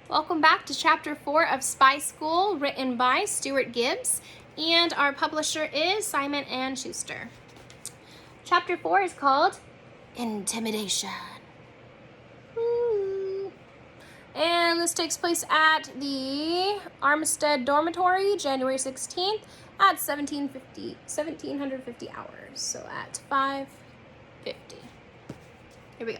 Welcome back to Chapter 4 of Spy School, written by Stuart Gibbs, and our publisher is Simon & Schuster. Chapter 4 is called Intimidation. Ooh. And this takes place at the Armistead dormitory, January 16th at 1750 hours, so at 5:50. Here we go.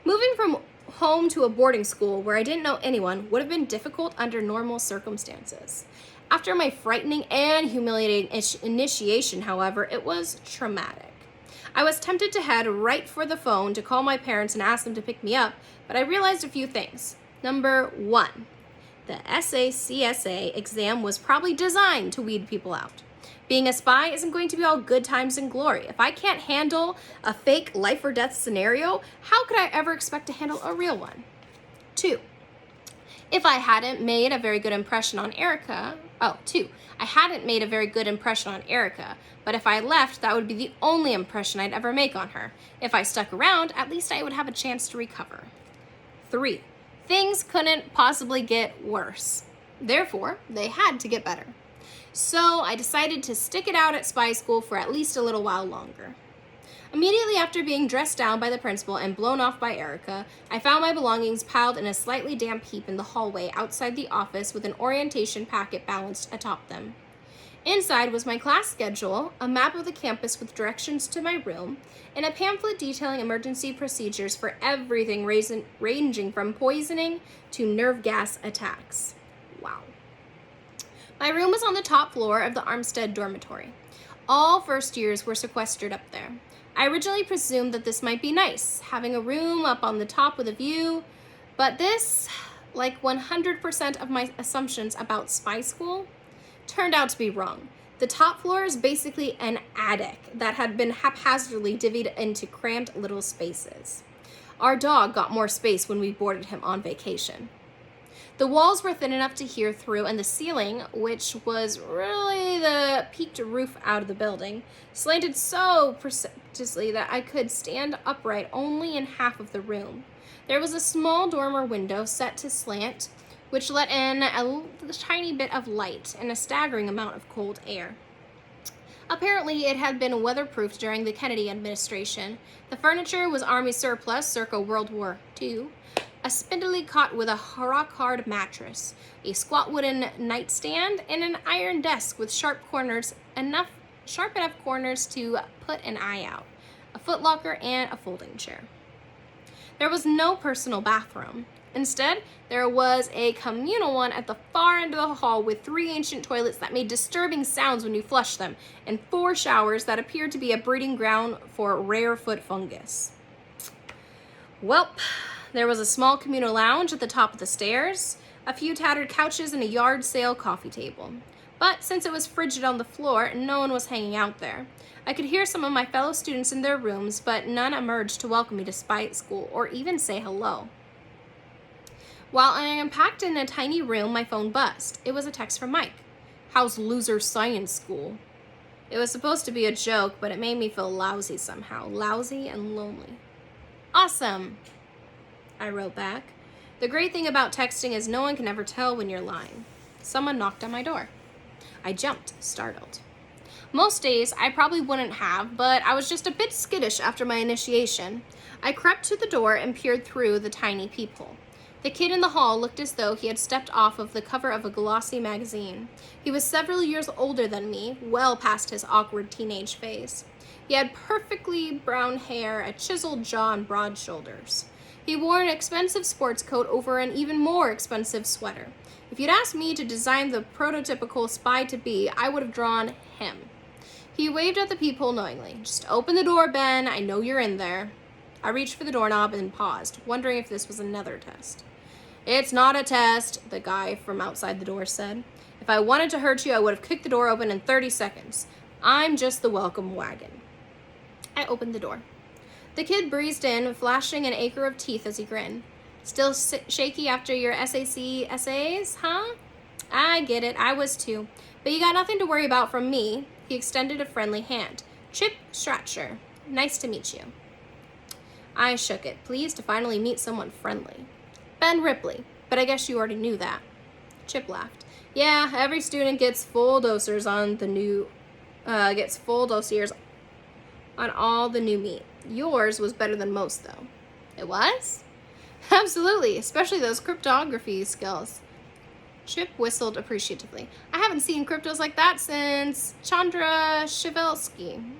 Moving from home to a boarding school where I didn't know anyone would have been difficult under normal circumstances. After my frightening and humiliating initiation, however, it was traumatic. I was tempted to head right for the phone to call my parents and ask them to pick me up, but I realized a few things. Number 1, the SACSA exam was probably designed to weed people out. Being a spy isn't going to be all good times and glory. If I can't handle a fake life or death scenario, how could I ever expect to handle a real one? 2, if I hadn't made a very good impression on Erica, I hadn't made a very good impression on Erica, but if I left, that would be the only impression I'd ever make on her. If I stuck around, at least I would have a chance to recover. 3, things couldn't possibly get worse. Therefore, they had to get better. So I decided to stick it out at spy school for at least a little while longer. Immediately after being dressed down by the principal and blown off by Erica, I found my belongings piled in a slightly damp heap in the hallway outside the office with an orientation packet balanced atop them. Inside was my class schedule, a map of the campus with directions to my room, and a pamphlet detailing emergency procedures for everything ranging from poisoning to nerve gas attacks. Wow. My room was on the top floor of the Armistead dormitory. All first years were sequestered up there. I originally presumed that this might be nice, having a room up on the top with a view, but this, like 100% of my assumptions about spy school, turned out to be wrong. The top floor is basically an attic that had been haphazardly divvied into cramped little spaces. Our dog got more space when we boarded him on vacation. The walls were thin enough to hear through, and the ceiling, which was really the peaked roof out of the building, slanted so precipitously that I could stand upright only in half of the room. There was a small dormer window set to slant, which let in a tiny bit of light and a staggering amount of cold air. Apparently, it had been weatherproofed during the Kennedy administration. The furniture was Army surplus circa World War II. A spindly cot with a rock-hard mattress, a squat wooden nightstand, and an iron desk with sharp enough corners to put an eye out, a footlocker, and a folding chair. There was no personal bathroom. Instead, there was a communal one at the far end of the hall with 3 ancient toilets that made disturbing sounds when you flushed them, and 4 showers that appeared to be a breeding ground for rare foot fungus. Welp. There was a small communal lounge at the top of the stairs, a few tattered couches, and a yard sale coffee table. But since it was frigid on the floor, no one was hanging out there. I could hear some of my fellow students in their rooms, but none emerged to welcome me to spy school or even say hello. While I am packed in a tiny room, my phone buzzed. It was a text from Mike. "How's loser science school?" It was supposed to be a joke, but it made me feel lousy somehow. Lousy and lonely. "Awesome," I wrote back. The great thing about texting is no one can ever tell when you're lying. Someone knocked on my door. I jumped, startled. Most days I probably wouldn't have, but I was just a bit skittish after my initiation. I crept to the door and peered through the tiny peephole. The kid in the hall looked as though he had stepped off of the cover of a glossy magazine. He was several years older than me, well past his awkward teenage phase. He had perfectly brown hair, a chiseled jaw, and broad shoulders. He wore an expensive sports coat over an even more expensive sweater. If you'd asked me to design the prototypical spy to be, I would have drawn him. He waved at the peephole knowingly. "Just open the door, Ben. I know you're in there." I reached for the doorknob and paused, wondering if this was another test. "It's not a test," the guy from outside the door said. "If I wanted to hurt you, I would have kicked the door open in 30 seconds. I'm just the welcome wagon." I opened the door. The kid breezed in, flashing an acre of teeth as he grinned. "Still shaky after your SAC essays, huh?" "I get it, I was too. But you got nothing to worry about from me." He extended a friendly hand. "Chip Stratcher, nice to meet you." I shook it, pleased to finally meet someone friendly. "Ben Ripley. but I guess you already knew that. Chip laughed. Yeah, every student gets full dossiers on all the new meat. Yours was better than most, though. It was? Absolutely, especially those cryptography skills. Chip whistled appreciatively. I haven't seen cryptos like that since Chandra Shivelsky.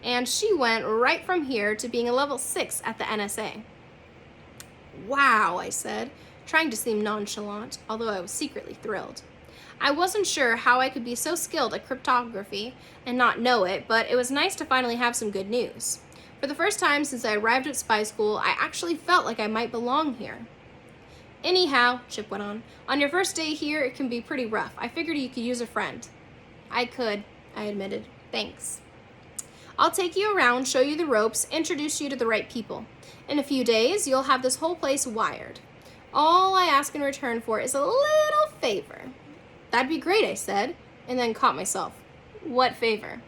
And she went right from here to being a level 6 at the NSA. Wow, I said, trying to seem nonchalant, although I was secretly thrilled. I wasn't sure how I could be so skilled at cryptography and not know it, but it was nice to finally have some good news. For the first time since I arrived at spy school, I actually felt like I might belong here. Anyhow, Chip went on your first day here, it can be pretty rough. I figured you could use a friend. I could, I admitted. Thanks. I'll take you around, show you the ropes, introduce you to the right people. In a few days, you'll have this whole place wired. All I ask in return for is a little favor. That'd be great, I said, and then caught myself. What favor?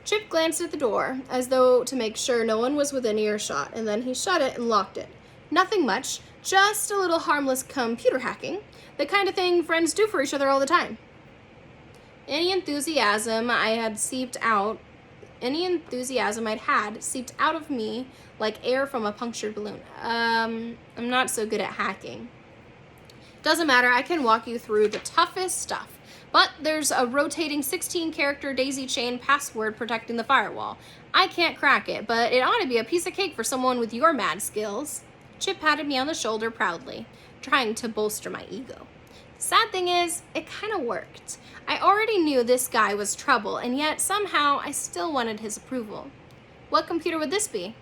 Chip glanced at the door, as though to make sure no one was within earshot, and then he shut it and locked it. Nothing much, just a little harmless computer hacking, the kind of thing friends do for each other all the time. Any enthusiasm I'd had seeped out of me like air from a punctured balloon. I'm not so good at hacking. Doesn't matter, I can walk you through the toughest stuff. But there's a rotating 16-character daisy chain password protecting the firewall. I can't crack it, but it ought to be a piece of cake for someone with your mad skills. Chip patted me on the shoulder proudly, trying to bolster my ego. The sad thing is, it kind of worked. I already knew this guy was trouble, and yet somehow I still wanted his approval. What computer would this be?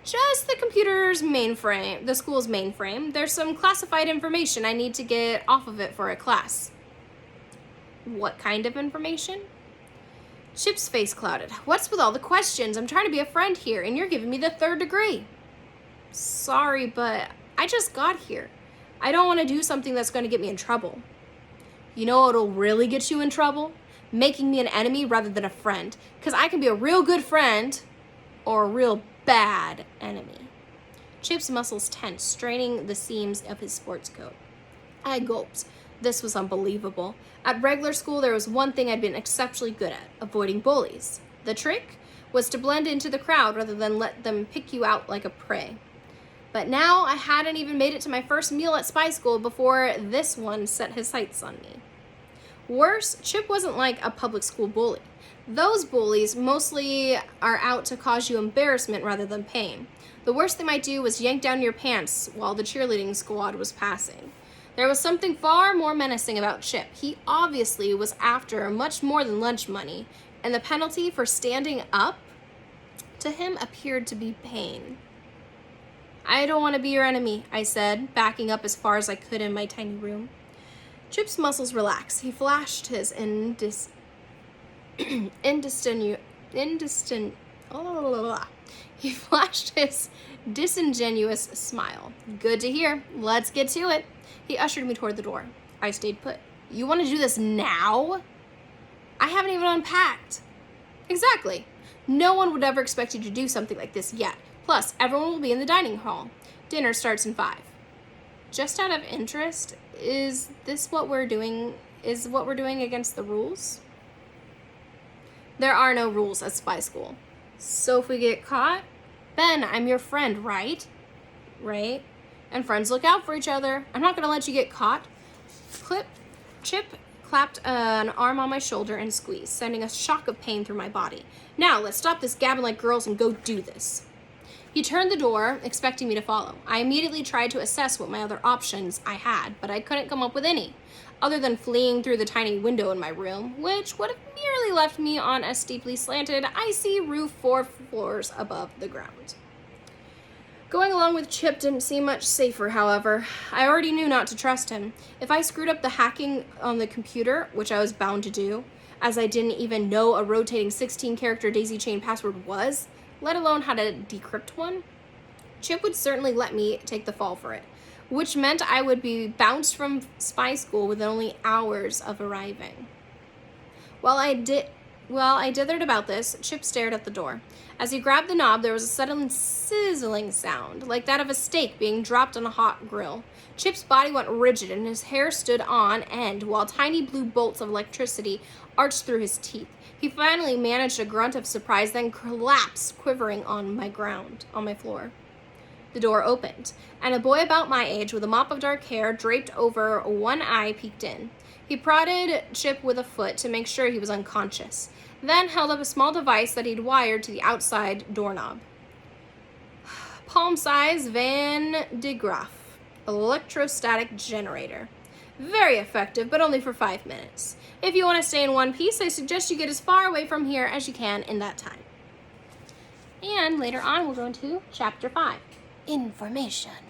Just the computer's mainframe, the school's mainframe. There's some classified information I need to get off of it for a class. What kind of information? Chip's face clouded. What's with all the questions? I'm trying to be a friend here, and you're giving me the 3rd degree. Sorry, but I just got here. I don't want to do something that's going to get me in trouble. You know what'll really get you in trouble? Making me an enemy rather than a friend. Because I can be a real good friend or a real bad enemy. Chip's muscles tensed, straining the seams of his sports coat. I gulped. This was unbelievable. At regular school, there was one thing I'd been exceptionally good at, avoiding bullies. The trick was to blend into the crowd rather than let them pick you out like a prey. But now I hadn't even made it to my first meal at spy school before this one set his sights on me. Worse, Chip wasn't like a public school bully. Those bullies mostly are out to cause you embarrassment rather than pain. The worst they might do was yank down your pants while the cheerleading squad was passing. There was something far more menacing about Chip. He obviously was after much more than lunch money, and the penalty for standing up to him appeared to be pain. I don't want to be your enemy, I said, backing up as far as I could in my tiny room. Chip's muscles relaxed. He flashed his disingenuous smile. Good to hear. Let's get to it. He ushered me toward the door. I stayed put. You want to do this now? I haven't even unpacked. Exactly. No one would ever expect you to do something like this yet. Plus, everyone will be in the dining hall. Dinner starts in 5. Just out of interest, is what we're doing against the rules? There are no rules at spy school. So if we get caught, Ben, I'm your friend, right? Right? And friends look out for each other. I'm not going to let you get caught. Chip clapped an arm on my shoulder and squeezed, sending a shock of pain through my body. Now, let's stop this gabbing like girls and go do this. He turned the door, expecting me to follow. I immediately tried to assess what my other options I had, but I couldn't come up with any, other than fleeing through the tiny window in my room, which would have merely left me on a steeply slanted, icy roof 4 floors above the ground. Going along with Chip didn't seem much safer, however. I already knew not to trust him. If I screwed up the hacking on the computer, which I was bound to do, as I didn't even know a rotating 16-character daisy chain password was, let alone how to decrypt one, Chip would certainly let me take the fall for it, which meant I would be bounced from spy school within only hours of arriving. While I While I dithered about this, Chip stared at the door. As he grabbed the knob, there was a sudden sizzling sound, like that of a steak being dropped on a hot grill. Chip's body went rigid and his hair stood on end while tiny blue bolts of electricity arched through his teeth. He finally managed a grunt of surprise, then collapsed, quivering on my floor. The door opened, and a boy about my age with a mop of dark hair draped over one eye peeked in. He prodded Chip with a foot to make sure he was unconscious, then held up a small device that he'd wired to the outside doorknob. Palm-size Van de Graaff electrostatic generator. Very effective, but only for 5 minutes. If you want to stay in one piece, I suggest you get as far away from here as you can in that time. And later on, we'll go into Chapter 5. Information.